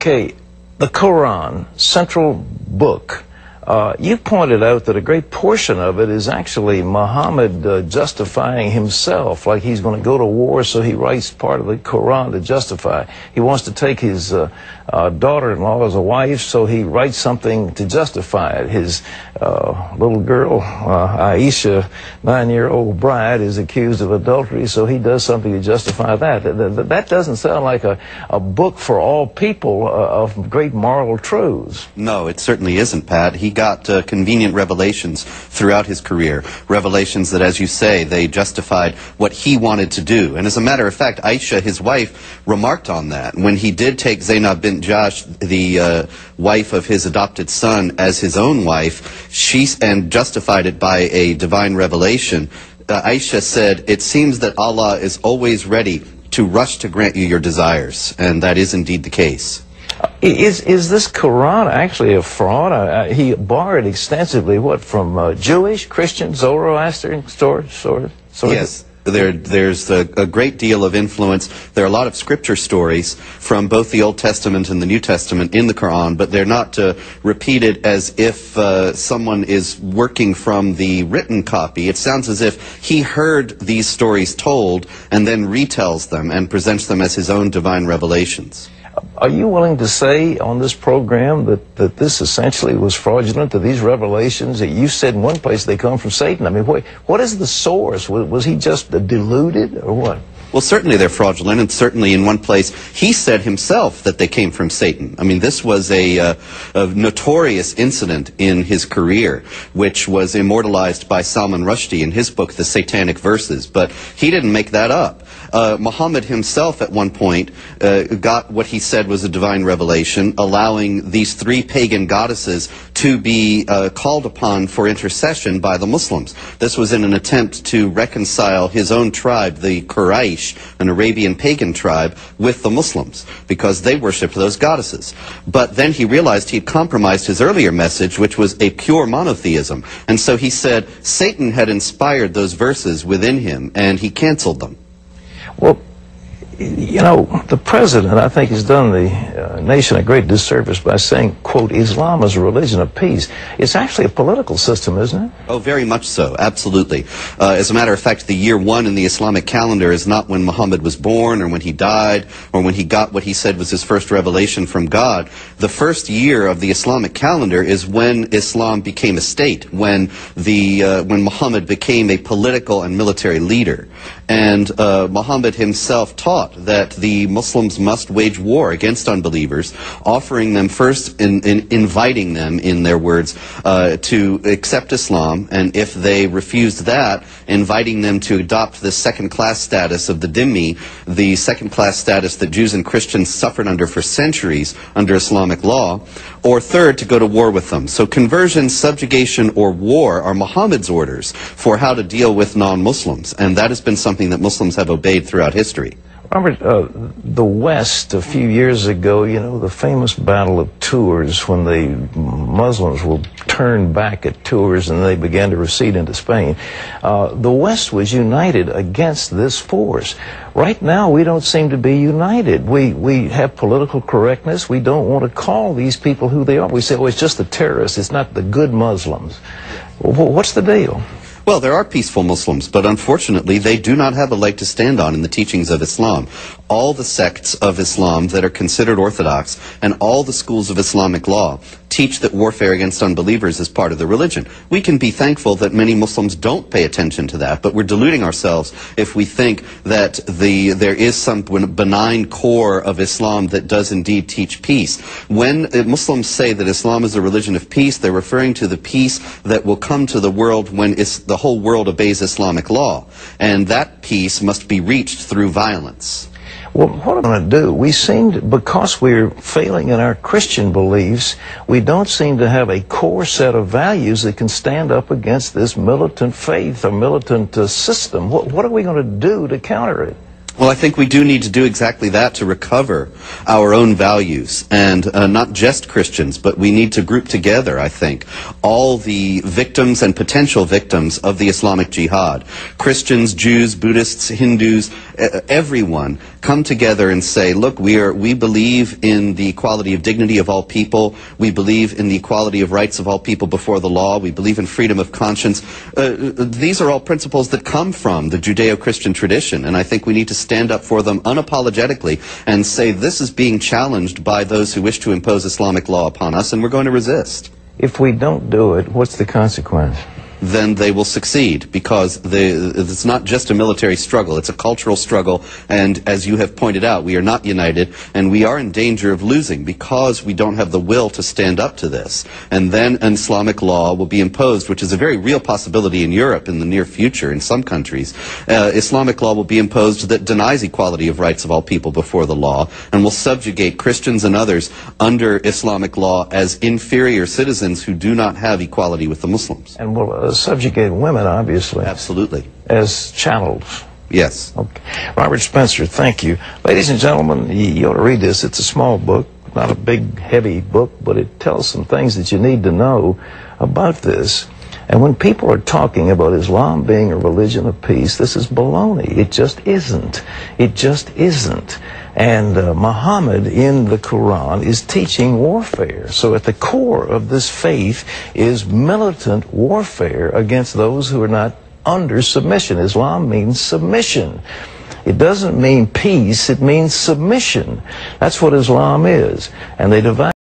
Okay, the Quran, central book. You pointed out that a great portion of it is actually Muhammad justifying himself, like he's going to go to war, so he writes part of the Quran to justify. He wants to take his daughter-in-law as a wife, so he writes something to justify it. His little girl, Aisha, 9-year-old bride, is accused of adultery, so he does something to justify that. That doesn't sound like a book for all people of great moral truths. No, it certainly isn't, Pat. He got convenient revelations throughout his career, revelations that, as you say, they justified what he wanted to do. And as a matter of fact, Aisha, his wife, remarked on that. When he did take Zainab bint Jahsh, the wife of his adopted son, as his own wife, and justified it by a divine revelation, Aisha said, "It seems that Allah is always ready to rush to grant you your desires." And that is indeed the case. Is this Quran actually a fraud? He borrowed extensively, what, from Jewish, Christian, Zoroastrian sources? Yes, there's a great deal of influence. There are a lot of scripture stories from both the Old Testament and the New Testament in the Quran, but they're not repeated as if someone is working from the written copy. It sounds as if he heard these stories told and then retells them and presents them as his own divine revelations. Are you willing to say on this program that this essentially was fraudulent, that these revelations, that you said in one place they come from Satan? I mean, what is the source? Was he just deluded or what? Well, certainly they're fraudulent, and certainly in one place he said himself that they came from Satan. I mean, this was a notorious incident in his career, which was immortalized by Salman Rushdie in his book, The Satanic Verses. But he didn't make that up. Muhammad himself at one point got what he said was a divine revelation, allowing these 3 pagan goddesses to be called upon for intercession by the Muslims. This was in an attempt to reconcile his own tribe, the Quraysh, an Arabian pagan tribe, with the Muslims, because they worshipped those goddesses. But then he realized he had compromised his earlier message, which was a pure monotheism. And so he said Satan had inspired those verses within him, and he canceled them. Well, you know, the president, I think, has done the nation a great disservice by saying, quote, Islam is a religion of peace. It's actually a political system, isn't it? Oh, very much so, absolutely. As a matter of fact, the year 1 in the Islamic calendar is not when Muhammad was born or when he died or when he got what he said was his first revelation from God. The first year of the Islamic calendar is when Islam became a state, when Muhammad became a political and military leader. And Muhammad himself taught that the Muslims must wage war against unbelievers, offering them first, inviting them, in their words, to accept Islam, and if they refused that, inviting them to adopt the second-class status of the dhimmi, the second-class status that Jews and Christians suffered under for centuries under Islamic law, or third, to go to war with them. So conversion, subjugation, or war are Muhammad's orders for how to deal with non-Muslims, and that has been something that Muslims have obeyed throughout history. Robert, the West, a few years ago, you know, the famous Battle of Tours, when the Muslims will turn back at Tours and they began to recede into Spain, the West was united against this force. Right now, we don't seem to be united. We have political correctness. We don't want to call these people who they are. We say, oh, it's just the terrorists. It's not the good Muslims. What's the deal? Well, there are peaceful Muslims, but unfortunately they do not have a leg to stand on in the teachings of Islam. All the sects of Islam that are considered orthodox and all the schools of Islamic law teach that warfare against unbelievers is part of the religion. We can be thankful that many Muslims don't pay attention to that, but we're deluding ourselves if we think that there is some benign core of Islam that does indeed teach peace. When Muslims say that Islam is a religion of peace, they're referring to the peace that will come to the world when the whole world obeys Islamic law, and that peace must be reached through violence. Well, what am I going to do? We seem to, because we're failing in our Christian beliefs, we don't seem to have a core set of values that can stand up against this militant faith or militant system. What are we going to do to counter it? Well, I think we do need to do exactly that, to recover our own values, and not just Christians, but we need to group together, I think, all the victims and potential victims of the Islamic Jihad. Christians, Jews, Buddhists, Hindus, everyone come together and say, look, we believe in the equality of dignity of all people. We believe in the equality of rights of all people before the law. We believe in freedom of conscience. These are all principles that come from the Judeo-Christian tradition, and I think we need to stand up for them unapologetically and say this is being challenged by those who wish to impose Islamic law upon us, and we're going to resist. If we don't do it, what's the consequence? Then they will succeed, because it's not just a military struggle, it's a cultural struggle, and as you have pointed out, we are not united, and we are in danger of losing because we don't have the will to stand up to this. And then an Islamic law will be imposed, which is a very real possibility in Europe in the near future in some countries. Islamic law will be imposed that denies equality of rights of all people before the law, and will subjugate Christians and others under Islamic law as inferior citizens who do not have equality with the Muslims. And will subjugate women, obviously. Absolutely. As chattels. Yes. Okay. Robert Spencer, thank you. Ladies and gentlemen, you ought to read this. It's a small book, not a big, heavy book, but it tells some things that you need to know about this. And when people are talking about Islam being a religion of peace, this is baloney. It just isn't. It just isn't. And Muhammad in the Quran is teaching warfare. So at the core of this faith is militant warfare against those who are not under submission. Islam means submission. It doesn't mean peace, it means submission. That's what Islam is. And they divide